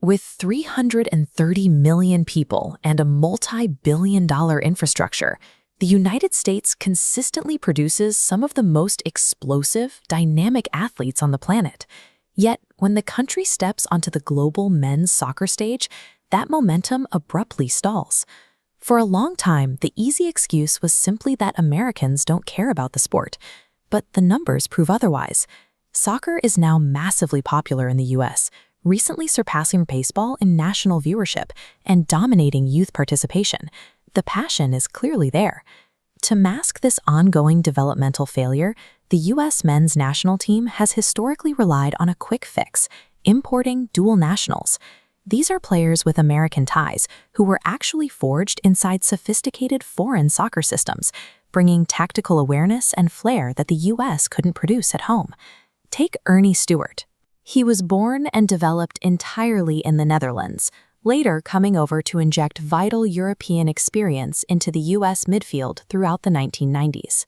With 330 million people and a multi-billion-dollar infrastructure, the United States consistently produces some of the most explosive, dynamic athletes on the planet. Yet, when the country steps onto the global men's soccer stage, that momentum abruptly stalls. For a long time, the easy excuse was simply that Americans don't care about the sport. But the numbers prove otherwise. Soccer is now massively popular in the U.S., recently surpassing baseball in national viewership and dominating youth participation. The passion is clearly there. To mask this ongoing developmental failure, the U.S. men's national team has historically relied on a quick fix: importing dual nationals. These are players with American ties who were actually forged inside sophisticated foreign soccer systems, bringing tactical awareness and flair that the U.S. couldn't produce at home. Take Ernie Stewart. He was born and developed entirely in the Netherlands, later coming over to inject vital European experience into the U.S. midfield throughout the 1990s.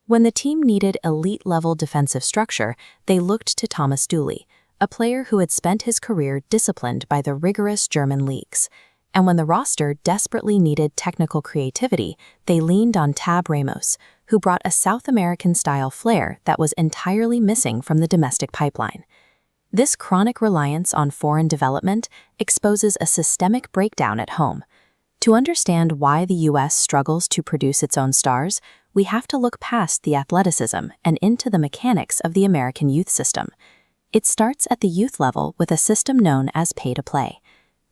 When the team needed elite-level defensive structure, they looked to Thomas Dooley, a player who had spent his career disciplined by the rigorous German leagues. And when the roster desperately needed technical creativity, they leaned on Tab Ramos, who brought a South American-style flair that was entirely missing from the domestic pipeline. This chronic reliance on foreign development exposes a systemic breakdown at home. To understand why the U.S. struggles to produce its own stars, we have to look past the athleticism and into the mechanics of the American youth system. It starts at the youth level with a system known as pay-to-play.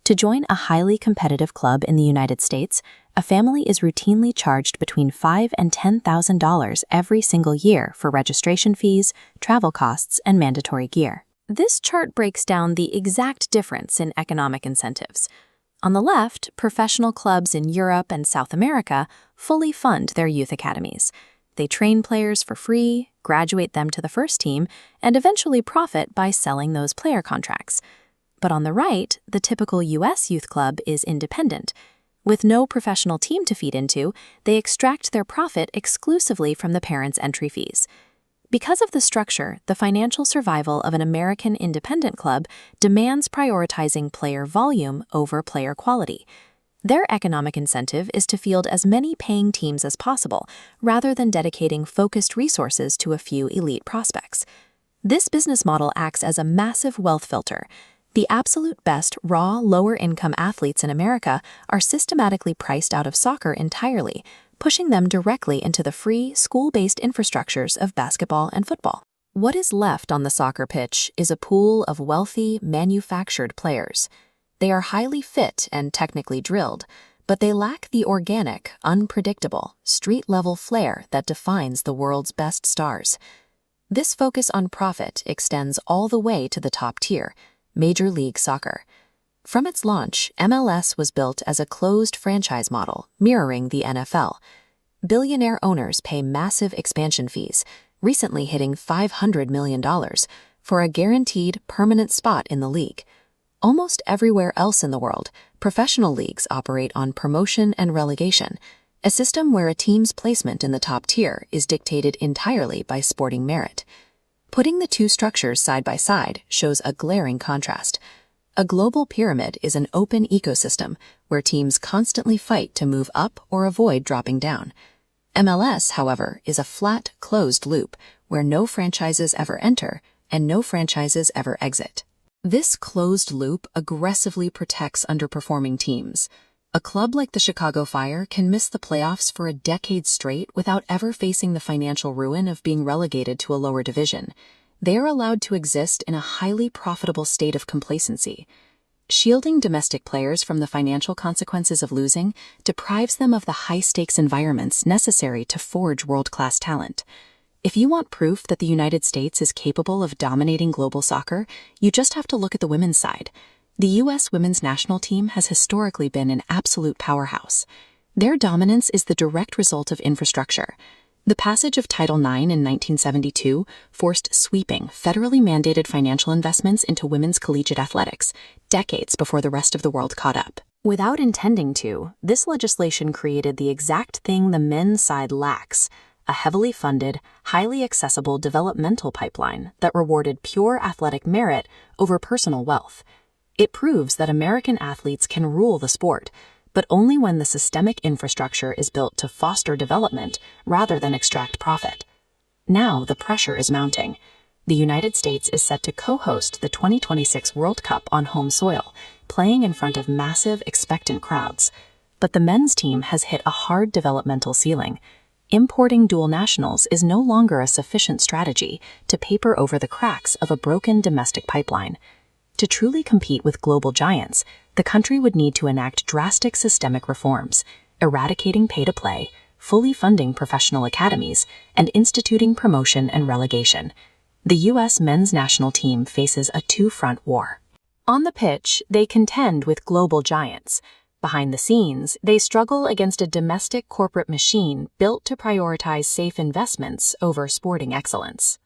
To join a highly competitive club in the United States, a family is routinely charged between $5,000 and $10,000 every single year for registration fees, travel costs, and mandatory gear. This chart breaks down the exact difference in economic incentives. On the left, professional clubs in Europe and South America fully fund their youth academies. They train players for free, graduate them to the first team, and eventually profit by selling those player contracts. But on the right, the typical U.S. youth club is independent. With no professional team to feed into, they extract their profit exclusively from the parents' entry fees. Because of the structure, the financial survival of an American independent club demands prioritizing player volume over player quality. Their economic incentive is to field as many paying teams as possible, rather than dedicating focused resources to a few elite prospects. This business model acts as a massive wealth filter. The absolute best raw, lower-income athletes in America are systematically priced out of soccer entirely, pushing them directly into the free, school-based infrastructures of basketball and football. What is left on the soccer pitch is a pool of wealthy, manufactured players. They are highly fit and technically drilled, but they lack the organic, unpredictable, street-level flair that defines the world's best stars. This focus on profit extends all the way to the top tier, Major League Soccer. From its launch, MLS was built as a closed franchise model, mirroring the NFL. Billionaire owners pay massive expansion fees, recently hitting $500 million, for a guaranteed permanent spot in the league. Almost everywhere else in the world, professional leagues operate on promotion and relegation, a system where a team's placement in the top tier is dictated entirely by sporting merit. Putting the two structures side by side shows a glaring contrast. A global pyramid is an open ecosystem where teams constantly fight to move up or avoid dropping down. MLS, however, is a flat, closed loop where no franchises ever enter and no franchises ever exit. This closed loop aggressively protects underperforming teams. A club like the Chicago Fire can miss the playoffs for a decade straight without ever facing the financial ruin of being relegated to a lower division. They are allowed to exist in a highly profitable state of complacency. Shielding domestic players from the financial consequences of losing deprives them of the high-stakes environments necessary to forge world-class talent. If you want proof that the United States is capable of dominating global soccer, you just have to look at the women's side. The U.S. women's national team has historically been an absolute powerhouse. Their dominance is the direct result of infrastructure. The passage of Title IX in 1972 forced sweeping, federally mandated financial investments into women's collegiate athletics, decades before the rest of the world caught up. Without intending to, this legislation created the exact thing the men's side lacks: a heavily funded, highly accessible developmental pipeline that rewarded pure athletic merit over personal wealth. It proves that American athletes can rule the sport, but only when the systemic infrastructure is built to foster development rather than extract profit. Now the pressure is mounting. The United States is set to co-host the 2026 World Cup on home soil, playing in front of massive, expectant crowds. But the men's team has hit a hard developmental ceiling. Importing dual nationals is no longer a sufficient strategy to paper over the cracks of a broken domestic pipeline. To truly compete with global giants, the country would need to enact drastic systemic reforms, eradicating pay-to-play, fully funding professional academies, and instituting promotion and relegation. The U.S. men's national team faces a two-front war. On the pitch, they contend with global giants. Behind the scenes, they struggle against a domestic corporate machine built to prioritize safe investments over sporting excellence.